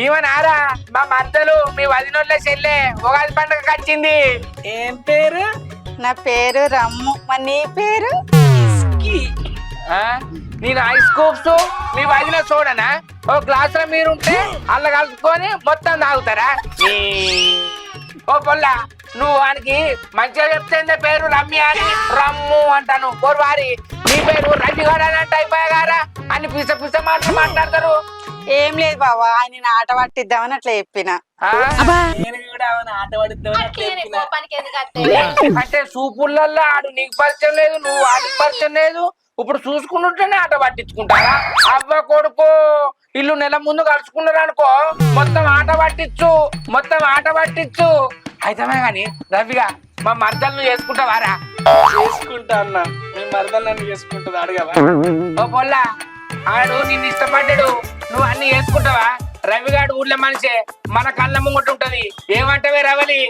ఈవనారా మా మద్దలు మీ వదినోళ్ళ చెల్లె ఉగాది పండుగకి వచ్చింది. ఏం పేరు? నా పేరు రమ్ము. మరి నీ పేరు? ఆ నేను ఐస్ క్యూబ్స్ మీ వదిన చూడనా ఓ గ్లాసులో మీరుంటే అల్ల కలుపుకొని మొత్తం తాగుతారా? ఓ పొల్ల నువ్వు వానికి మంచిగా చెప్తే పేరు రమ్య అని రమ్ము అంటాను. కోరువారి నీ పేరు రంజిగాడ అంటే అయిపోయాగారా అని పిస పిస మాట్లాడతారు. ఏం లేదు బావా, ఆయన ఆట పట్టిద్దామని అట్లా చెప్పిన. నేను కూడా అవును ఆట పడుద్దామని అంటే సూపుల్లల్లో ఆడు నీకు పరిచయం లేదు, నువ్వు వాడికి పరిచయం లేదు. ఇప్పుడు చూసుకుంటుంటేనే ఆట పట్టించుకుంటారా? అవ్వ కొడుకు ఇల్లు నెల ముందు కలుసుకున్నారు అనుకో మొత్తం ఆట పట్టించు అయితమే గాని రవిగా మా మర్దలను చేసుకుంటావారా? చేసుకుంటా అన్న. మీ మరదలు నన్ను చేసుకుంటుంది, అడగవా? ఓ పొల్ల ఆడు నిన్ను ఇష్టపడ్డాడు, నువ్వు అన్ని చేసుకుంటావా? రవిగాడు ఊర్లో మనిషే, మన కళ్ళ ముంగట ఉంటది. ఏమంటావే రవలి?